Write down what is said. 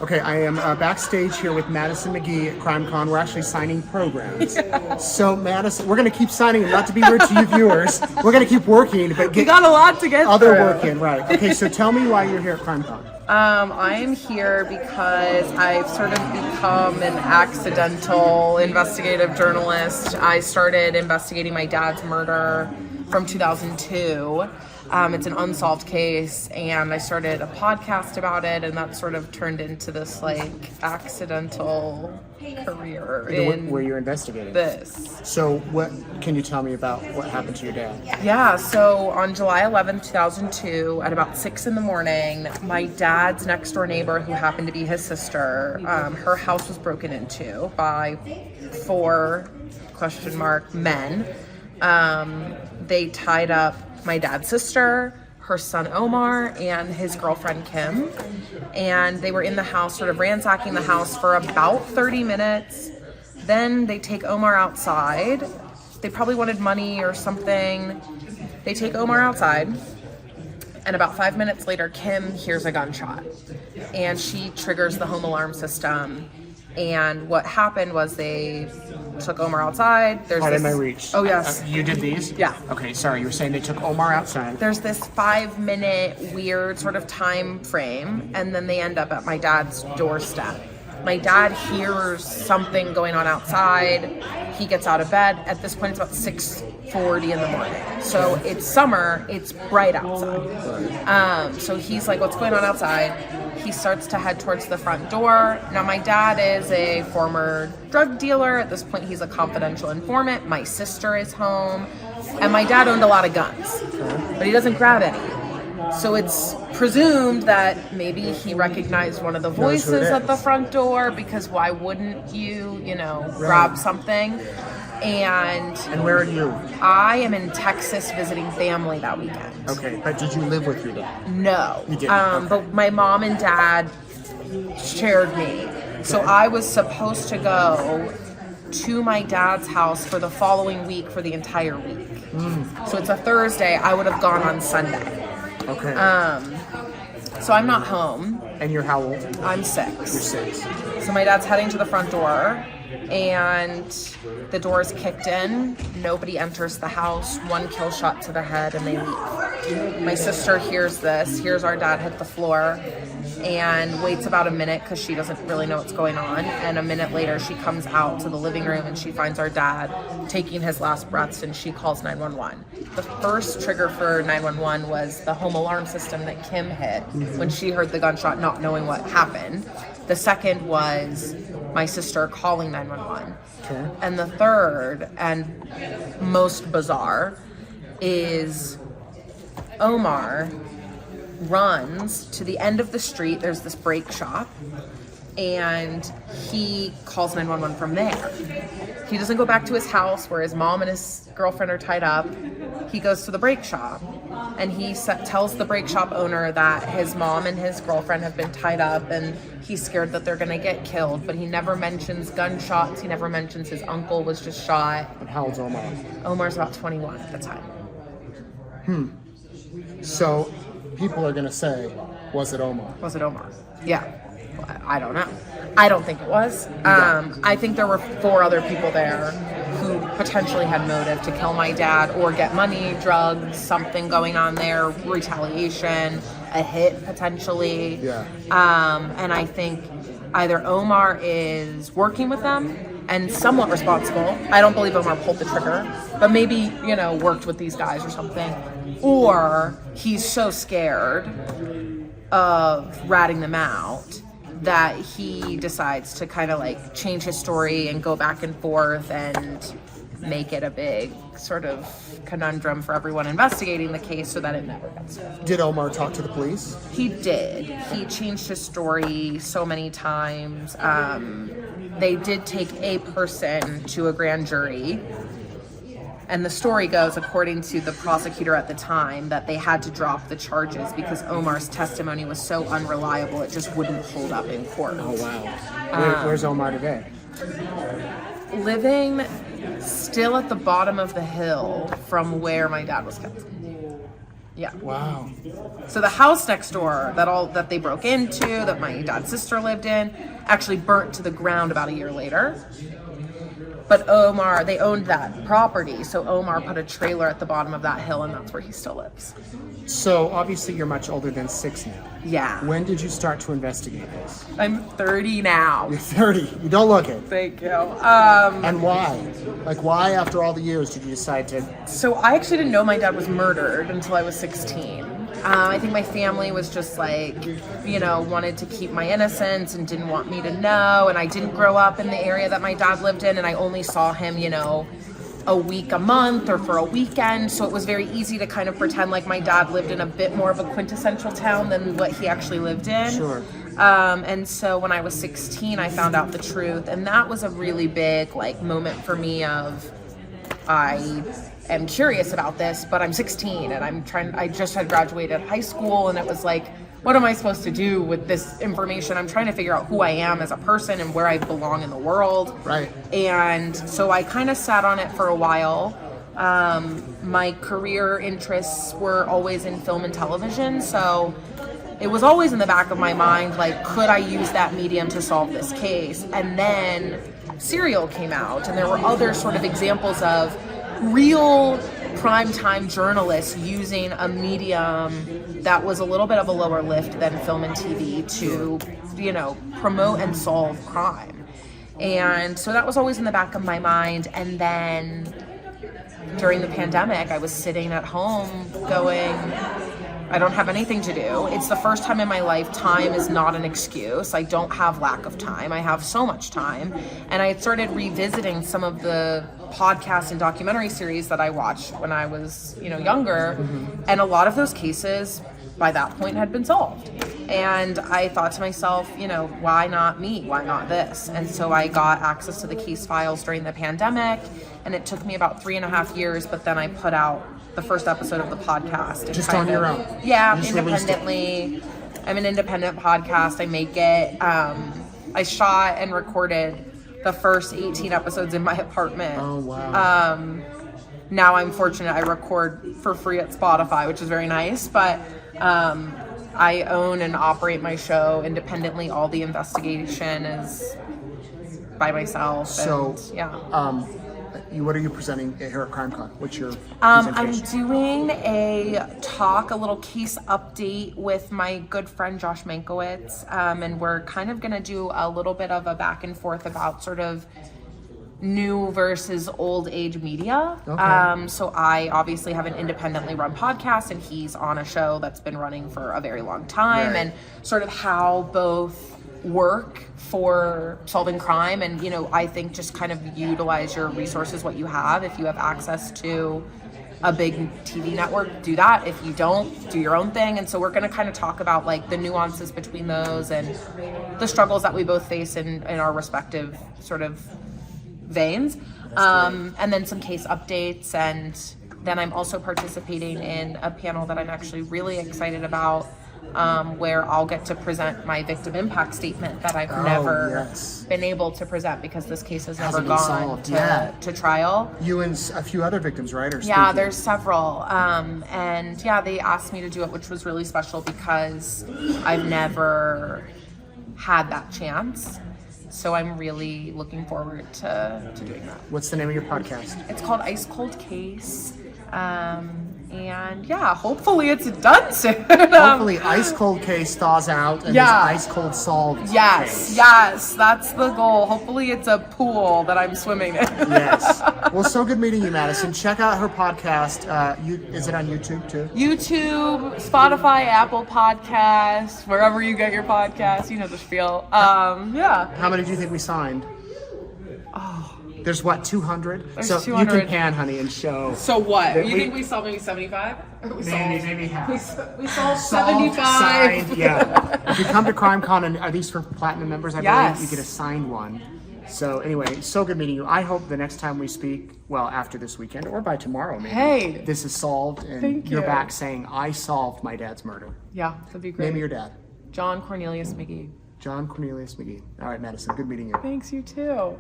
Okay, I am backstage here with Madison McGhee at CrimeCon. We're actually signing programs. Yeah. So, Madison, we're going to keep signing them, not to be rude to you viewers. We're going to keep working, but we got a lot to get other through. work in, right. Okay, so tell me why you're here at CrimeCon. I am here because I've sort of become an accidental investigative journalist. I started investigating my dad's murder from 2002. It's an unsolved case, and I started a podcast about it, and that sort of turned into this accidental career where you're investigating this. So what can you tell me about what happened to your dad? Yeah, so on July 11th, 2002, at about 6 in the morning, my dad's next door neighbor, who happened to be his sister, her house was broken into by 4 men. They tied up my dad's sister, her son Omar, and his girlfriend Kim. And they were in the house, sort of ransacking the house for about 30 minutes. Then they take Omar outside. They probably wanted money or something. They take Omar outside. And about 5 minutes later, Kim hears a gunshot. And she triggers the home alarm system. And what happened was they took Omar outside. How did I reach? Oh, yes. You did these? Yeah. Okay, sorry. You were saying they took Omar outside. There's this 5-minute weird sort of time frame, and then they end up at my dad's doorstep. My dad hears something going on outside. He gets out of bed. At this point, it's about 6:40 in the morning. So it's summer. It's bright outside. So he's like, what's going on outside? He starts to head towards the front door. Now, my dad is a former drug dealer. At this point, he's a confidential informant. My sister is home. And my dad owned a lot of guns, but he doesn't grab any. So it's presumed that maybe he recognized one of the voices at the front door, because why wouldn't you, grab something? And where are you? I am in Texas visiting family that weekend. Okay, but did you live with your dad? No. You didn't? Okay. But my mom and dad shared me. Okay. So I was supposed to go to my dad's house for the following week for the entire week. So it's a Thursday. I would have gone on Sunday. Okay. So I'm not home. And you're how old? I'm 6. You're 6. So my dad's heading to the front door, and the door is kicked in. Nobody enters the house. 1 kill shot to the head, and they leave. My sister hears our dad hit the floor, and waits about a minute because she doesn't really know what's going on. And a minute later, she comes out to the living room, and she finds our dad taking his last breaths, and she calls 911. The first trigger for 911 was the home alarm system that Kim hit when she heard the gunshot, not knowing what happened. The second was my sister calling 911. Okay. And the third, and most bizarre, is Omar runs to the end of the street. There's this brake shop, and he calls 911 from there. He doesn't go back to his house where his mom and his girlfriend are tied up. He goes to the brake shop, and he tells the brake shop owner that his mom and his girlfriend have been tied up, and he's scared that they're going to get killed. But he never mentions gunshots. He never mentions his uncle was just shot. And how old's Omar? Omar's about 21 at the time. So people are going to say, was it Omar? Was it Omar? Yeah. I don't know. I don't think it was. I think there were 4 other people there who potentially had motive to kill my dad or get money, drugs, something going on there, retaliation, a hit potentially. Yeah. And I think either Omar is working with them and somewhat responsible. I don't believe Omar pulled the trigger, but maybe, worked with these guys or something. Or he's so scared of ratting them out that he decides to kind of change his story and go back and forth and make it a big sort of conundrum for everyone investigating the case so that it never gets solved. Did Omar talk to the police? He did. He changed his story so many times. They did take a person to a grand jury. And the story goes, according to the prosecutor at the time, that they had to drop the charges because Omar's testimony was so unreliable, it just wouldn't hold up in court. Oh, wow. Where's Omar today? Living still at the bottom of the hill from where my dad was killed. Yeah. Wow. So the house next door that they broke into, that my dad's sister lived in, actually burnt to the ground about a year later. But Omar, they owned that property, so Omar put a trailer at the bottom of that hill, and that's where he still lives. So obviously you're much older than 6 now. Yeah. When did you start to investigate this? I'm 30 now. You're 30. You don't look it. Thank you. And why? Like, why after all the years did you decide to? So I actually didn't know my dad was murdered until I was 16. I think my family was just like, wanted to keep my innocence and didn't want me to know. And I didn't grow up in the area that my dad lived in, and I only saw him, a week, a month, or for a weekend. So it was very easy to kind of pretend like my dad lived in a bit more of a quintessential town than what he actually lived in. Sure. And so when I was 16, I found out the truth, and that was a really big moment for me of, I am curious about this, but I'm 16 and I just had graduated high school, and it was like, what am I supposed to do with this information? I'm trying to figure out who I am as a person and where I belong in the world. Right. And so I kind of sat on it for a while. My career interests were always in film and television, so it was always in the back of my mind, like, could I use that medium to solve this case? And then Serial came out, and there were other sort of examples of real primetime journalists using a medium that was a little bit of a lower lift than film and TV to, promote and solve crime. And so that was always in the back of my mind. And then during the pandemic, I was sitting at home going, I don't have anything to do. It's the first time in my life time is not an excuse. I don't have lack of time. I have so much time. And I had started revisiting some of the podcasts and documentary series that I watched when I was, younger. Mm-hmm. And a lot of those cases by that point had been solved. And I thought to myself, why not me? Why not this? And so I got access to the case files during the pandemic, and it took me about 3.5 years, but then I put out the first episode of the podcast. And just on your own? Yeah, independently. I'm an independent podcast. I make it. I shot and recorded the first 18 episodes in my apartment. Oh, wow. Now I'm fortunate I record for free at Spotify, which is very nice, but I own and operate my show independently. All the investigation is by myself. So, and, yeah. What are you presenting here at CrimeCon? What's your I'm presentation? doing a little case update with my good friend Josh Mankiewicz, and we're kind of going to do a little bit of a back and forth about sort of new versus old age media. Okay. So I obviously have an independently run podcast, and he's on a show that's been running for a very long time, Right. and sort of how both work for solving crime and, I think just kind of utilize your resources, what you have. If you have access to a big TV network, do that. If you don't, do your own thing. And so we're going to kind of talk about the nuances between those and the struggles that we both face in our respective sort of veins. And then some case updates. And then I'm also participating in a panel that I'm actually really excited about, where I'll get to present my victim impact statement that I've never been able to present because this case has never gone to trial. You and a few other victims, right? Yeah, there's several. And yeah, they asked me to do it, which was really special because I've never had that chance. So I'm really looking forward to doing that. What's the name of your podcast? It's called Ice Cold Case. And yeah, hopefully it's done soon. Hopefully Ice Cold Case thaws out and is Ice Cold solved case. Yes, that's the goal. Hopefully it's a pool that I'm swimming in. Yes. Well, so good meeting you, Madison. Check out her podcast. Is it on YouTube too? YouTube, Spotify, Apple Podcasts, wherever you get your podcasts. You know the spiel. Yeah. How many do you think we signed? Oh. There's 200? There's so 200. You can pan, honey, and show. So what? that You think we saw maybe 75? Maybe half. We saw Solved, 75. signed, yeah. If you come to CrimeCon, and are these for platinum members? I Yes. believe you get a signed one. So anyway, so good meeting you. I hope the next time we speak, well, after this weekend or by tomorrow, maybe. Hey. This is solved, and Thank you're you. back saying, I solved my dad's murder. Yeah, that'd be great. Name of your dad. John Cornelius McGhee. John Cornelius McGhee. All right, Madison, good meeting you. Thanks, you too.